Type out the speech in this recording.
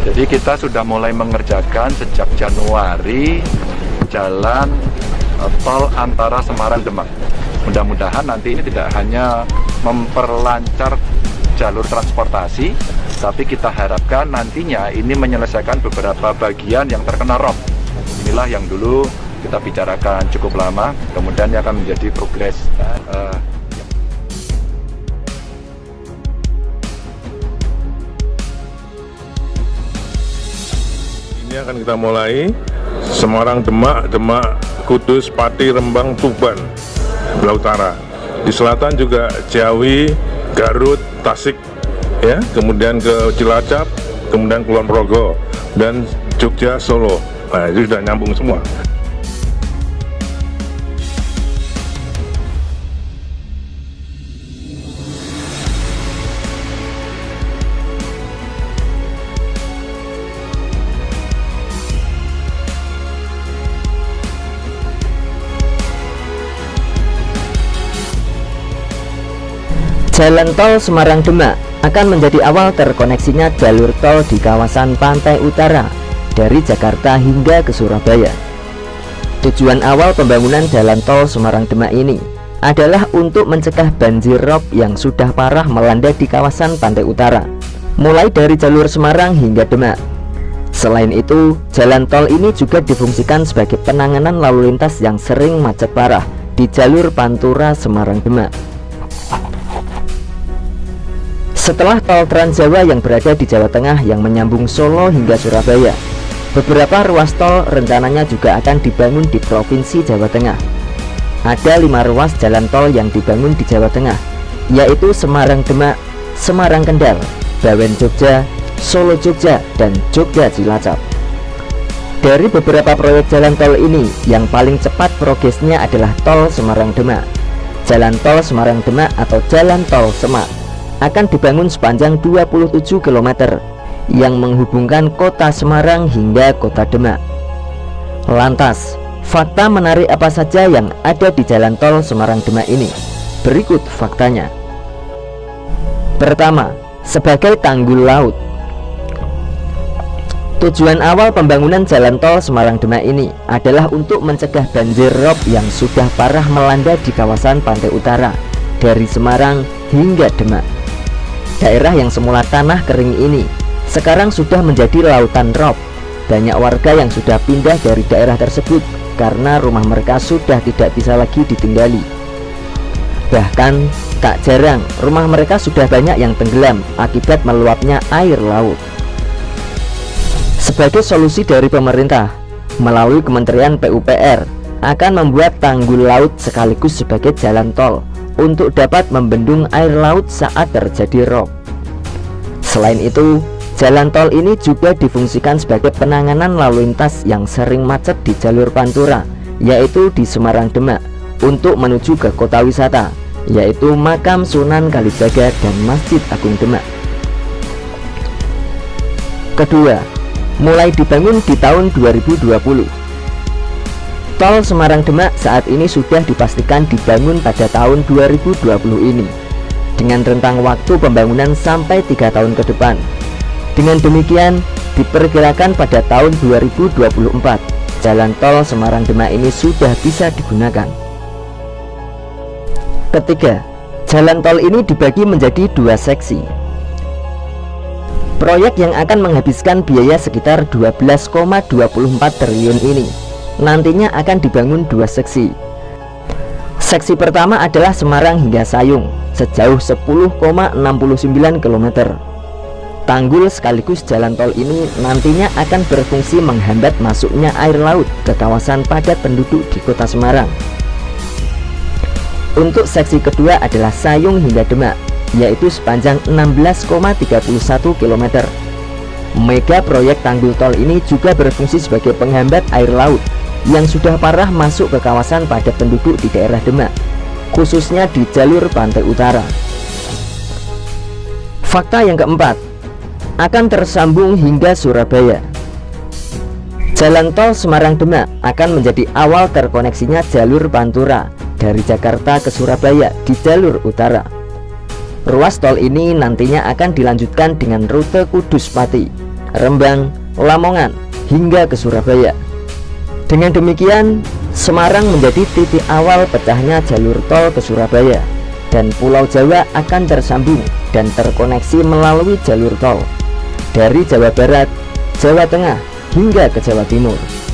Jadi kita sudah mulai mengerjakan sejak Januari jalan tol antara Semarang Demak. Mudah-mudahan nanti ini tidak hanya memperlancar jalur transportasi, tapi kita harapkan nantinya ini menyelesaikan beberapa bagian yang terkena rob. Inilah yang dulu kita bicarakan cukup lama, kemudian yang akan menjadi progres. Ini akan kita mulai Semarang Demak, Demak Kudus, Pati, Rembang, Tuban, belah utara. Di selatan juga Ciawi, Garut, Tasik, ya, kemudian ke Cilacap, kemudian Kulon Progo, dan Jogja, Solo. Nah, itu sudah nyambung semua. Jalan tol Semarang Demak akan menjadi awal terkoneksinya jalur tol di kawasan pantai utara dari Jakarta hingga ke Surabaya. Tujuan awal pembangunan jalan tol Semarang Demak ini adalah untuk mencegah banjir rob yang sudah parah melanda di kawasan pantai utara, mulai dari jalur Semarang hingga Demak. Selain itu, jalan tol ini juga difungsikan sebagai penanganan lalu lintas yang sering macet parah di jalur Pantura Semarang Demak. Setelah tol Trans Jawa yang berada di Jawa Tengah yang menyambung Solo hingga Surabaya, beberapa ruas tol rencananya juga akan dibangun di Provinsi Jawa Tengah. Ada 5 ruas jalan tol yang dibangun di Jawa Tengah, yaitu Semarang Demak, Semarang Kendal, Bawen Jogja, Solo Jogja, dan Jogja Cilacap. Dari beberapa proyek jalan tol ini, yang paling cepat progresnya adalah tol Semarang Demak. Jalan tol Semarang Demak atau Jalan Tol Semak akan dibangun sepanjang 27 km yang menghubungkan kota Semarang hingga kota Demak. Lantas, fakta menarik apa saja yang ada di jalan tol Semarang Demak ini? Berikut faktanya. Pertama, sebagai tanggul laut. Tujuan awal pembangunan jalan tol Semarang Demak ini adalah untuk mencegah banjir rob yang sudah parah melanda di kawasan pantai utara dari Semarang hingga Demak. Daerah yang semula tanah kering ini sekarang sudah menjadi lautan rob. Banyak warga yang sudah pindah dari daerah tersebut karena rumah mereka sudah tidak bisa lagi ditinggali. Bahkan tak jarang rumah mereka sudah banyak yang tenggelam akibat meluapnya air laut. Sebagai solusi dari pemerintah melalui Kementerian PUPR akan membuat tanggul laut sekaligus sebagai jalan tol untuk dapat membendung air laut saat terjadi rob. Selain itu, jalan tol ini juga difungsikan sebagai penanganan lalu lintas yang sering macet di jalur Pantura, yaitu di Semarang Demak, untuk menuju ke kota wisata, yaitu Makam Sunan Kalijaga dan Masjid Agung Demak. Kedua, mulai dibangun di tahun 2020. Tol Semarang Demak saat ini sudah dipastikan dibangun pada tahun 2020 ini, dengan rentang waktu pembangunan sampai 3 tahun ke depan. Dengan demikian, diperkirakan pada tahun 2024, jalan tol Semarang Demak ini sudah bisa digunakan. Ketiga, jalan tol ini dibagi menjadi 2 seksi. Proyek yang akan menghabiskan biaya sekitar 12,24 triliun ini nantinya akan dibangun 2 seksi. Seksi pertama adalah Semarang hingga Sayung sejauh 10,69 km. Tanggul sekaligus jalan tol ini nantinya akan berfungsi menghambat masuknya air laut ke kawasan padat penduduk di kota Semarang. Untuk seksi kedua adalah Sayung hingga Demak, yaitu sepanjang 16,31 km. Mega proyek tanggul tol ini juga berfungsi sebagai penghambat air laut yang sudah parah masuk ke kawasan padat penduduk di daerah Demak, khususnya di jalur pantai utara. Fakta yang keempat, akan tersambung hingga Surabaya. Jalan tol Semarang Demak akan menjadi awal terkoneksinya jalur Pantura dari Jakarta ke Surabaya di jalur utara. Ruas tol ini nantinya akan dilanjutkan dengan rute Kudus Pati Rembang, Lamongan, hingga ke Surabaya. Dengan demikian, Semarang menjadi titik awal pecahnya jalur tol ke Surabaya, dan Pulau Jawa akan tersambung dan terkoneksi melalui jalur tol dari Jawa Barat, Jawa Tengah, hingga ke Jawa Timur.